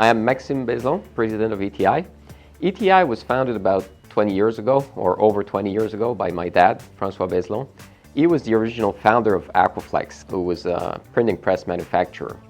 I am Maxime Bayzelon, president of ETI. ETI was founded about 20 years ago, or over 20 years ago, by my dad, François Bayzelon. He was the original founder of Aquaflex, who was a printing press manufacturer.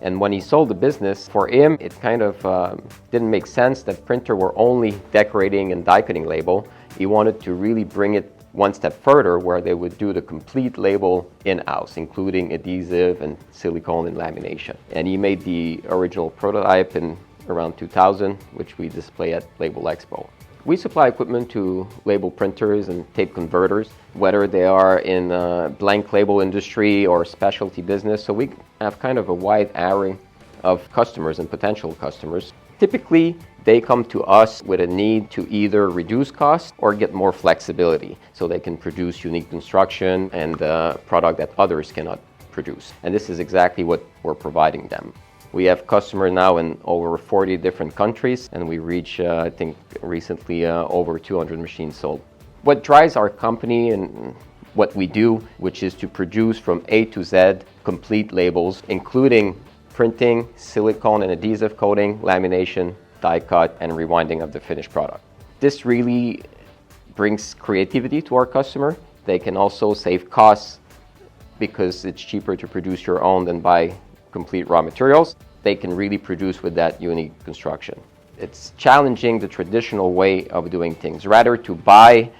And when he sold the business, for him, it kind of didn't make sense that printer were only decorating and die-cutting label. He wanted to really bring it one step further, where they would do the complete label in-house, including adhesive and silicone and lamination. And he made the original prototype in around 2000, which we display at Label Expo. We supply equipment to label printers and tape converters, whether they are in blank label industry or specialty business. So we have kind of a wide array of customers and potential customers. Typically, they come to us with a need to either reduce costs or get more flexibility so they can produce unique construction and product that others cannot produce. And this is exactly what we're providing them. We have customers now in over 40 different countries, and we reach, I think, recently over 200 machines sold. What drives our company and what we do, which is to produce from A to Z complete labels, including printing, silicone and adhesive coating, lamination, die cut, and rewinding of the finished product. This really brings creativity to our customer. They can also save costs because it's cheaper to produce your own than buy complete raw materials. They can really produce with that unique construction. It's challenging the traditional way of doing things. Rather to buy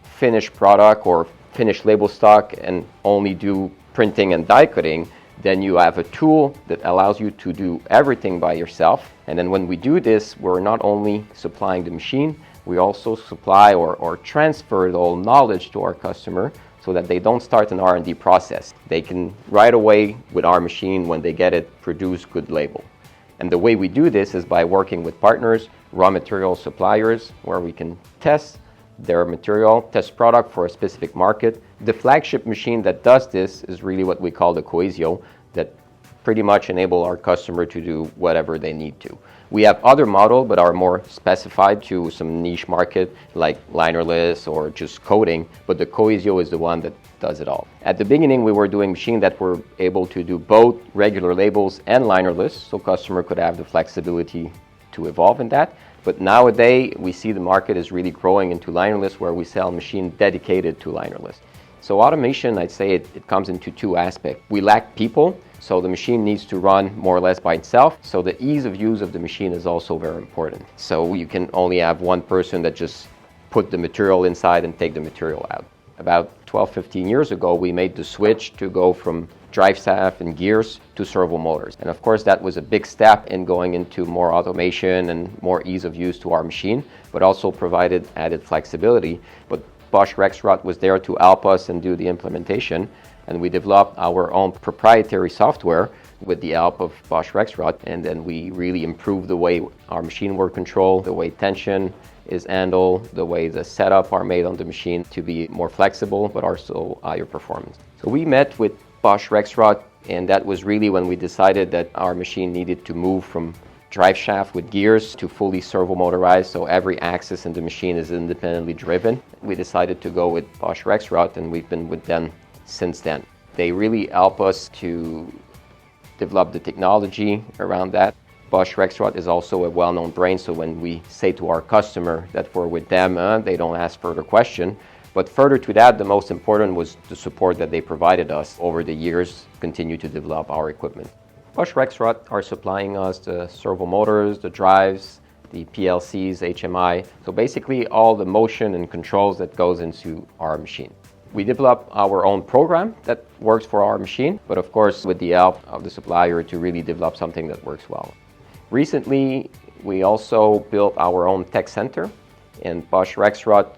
finished product or finished label stock and only do printing and die cutting, then you have a tool that allows you to do everything by yourself. And then when we do this, we're not only supplying the machine, we also supply or transfer the whole knowledge to our customer so that they don't start an R&D process. They can right away with our machine, when they get it, produce good label. And the way we do this is by working with partners, raw material suppliers, where we can test their material, test product for a specific market. The flagship machine that does this is really what we call the Coesio, that pretty much enable our customer to do whatever they need to. We have other models, but are more specified to some niche market, like linerless or just coating, but the Coesio is the one that does it all. At the beginning, we were doing machines that were able to do both regular labels and linerless, so customer could have the flexibility to evolve in that. But nowadays, we see the market is really growing into linerless, where we sell machines dedicated to linerless. So automation, I'd say it comes into two aspects. We lack people, so the machine needs to run more or less by itself. So the ease of use of the machine is also very important. So you can only have one person that just put the material inside and take the material out. About 12, 15 years ago, we made the switch to go from drive shaft and gears to servo motors. And of course, that was a big step in going into more automation and more ease of use to our machine, but also provided added flexibility. But Bosch Rexroth was there to help us and do the implementation. And we developed our own proprietary software with the help of Bosch Rexroth. And then we really improved the way our machine were controlled, the way tension is handled, the way the setup are made on the machine to be more flexible, but also higher performance. So we met with Bosch Rexroth, and that was really when we decided that our machine needed to move from drive shaft with gears to fully servo motorized, so every axis in the machine is independently driven. We decided to go with Bosch Rexroth, and we've been with them since then. They really help us to develop the technology around that. Bosch Rexroth is also a well-known brand, so when we say to our customer that we're with them, they don't ask further question. But further to that, the most important was the support that they provided us over the years, continue to develop our equipment. Bosch Rexroth are supplying us the servo motors, the drives, the PLCs, HMI, so basically all the motion and controls that goes into our machine. We develop our own program that works for our machine, but of course with the help of the supplier to really develop something that works well. Recently, we also built our own tech center, and Bosch Rexroth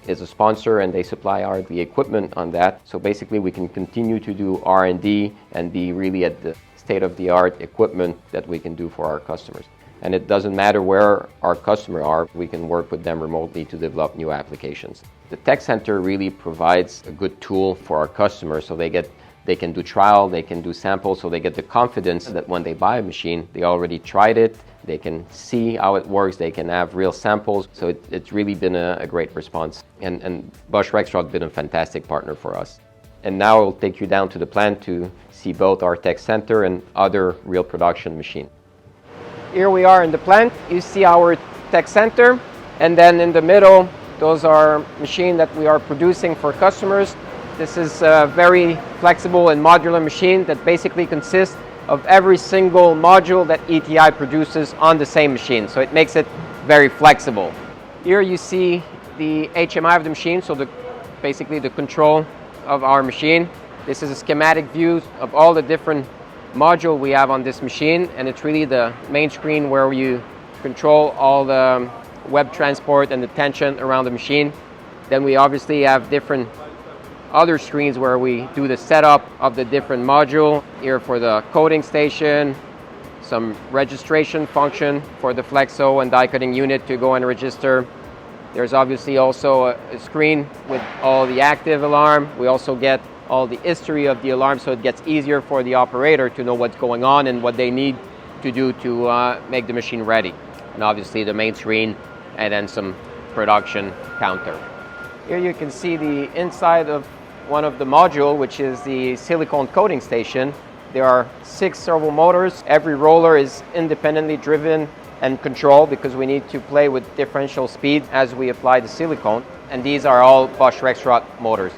is a sponsor and they supply the equipment on that. So basically we can continue to do R&D and be really at the state-of-the-art equipment that we can do for our customers. And it doesn't matter where our customers are, we can work with them remotely to develop new applications. The tech center really provides a good tool for our customers, so they can do trial, they can do samples, so they get the confidence that when they buy a machine, they already tried it, they can see how it works, they can have real samples. So it's really been a great response. And Bosch Rexroth has been a fantastic partner for us. And now I'll take you down to the plant to see both our tech center and other real production machines. Here we are in the plant. You see our tech center, and then in the middle, those are machines that we are producing for customers. This is a very flexible and modular machine that basically consists of every single module that ETI produces on the same machine. So it makes it very flexible. Here you see the HMI of the machine, so basically the control of our machine. This is a schematic view of all the different modules we have on this machine, and it's really the main screen where you control all the web transport and the tension around the machine. Then we obviously have different other screens where we do the setup of the different module. Here for the coding station, some registration function for the flexo and die cutting unit to go and register. There's obviously also a screen with all the active alarm. We also get all the history of the alarm, so it gets easier for the operator to know what's going on and what they need to do to make the machine ready. And obviously the main screen and then some production counter. Here you can see the inside of one of the module, which is the silicone coating station. There are 6 servo motors. Every roller is independently driven and controlled because we need to play with differential speed as we apply the silicone. And these are all Bosch Rexroth motors.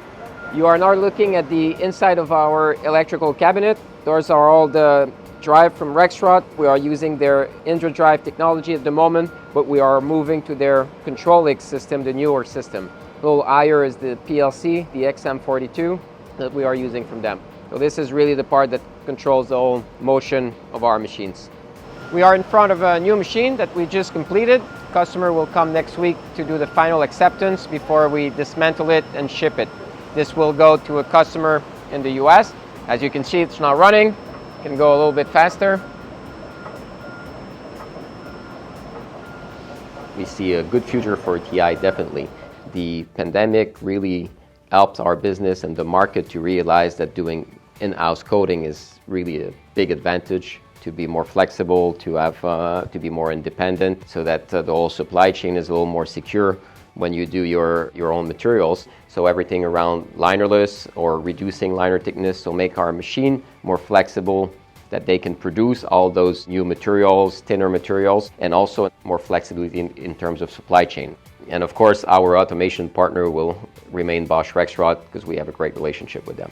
You are now looking at the inside of our electrical cabinet. Those are all the drive from Rexroth. We are using their IndraDrive technology at the moment, but we are moving to their Control-X system, the newer system. A little higher is the PLC, the XM42 that we are using from them. So this is really the part that controls the whole motion of our machines. We are in front of a new machine that we just completed. Customer will come next week to do the final acceptance before we dismantle it and ship it. This will go to a customer in the US. As you can see, it's not running. It can go a little bit faster. We see a good future for ETI, definitely. The pandemic really helped our business and the market to realize that doing in-house coding is really a big advantage, to be more flexible, to be more independent, so that the whole supply chain is a little more secure when you do your own materials. So everything around linerless or reducing liner thickness, so make our machine more flexible, that they can produce all those new materials, thinner materials, and also more flexibility in terms of supply chain. And of course, our automation partner will remain Bosch Rexroth because we have a great relationship with them.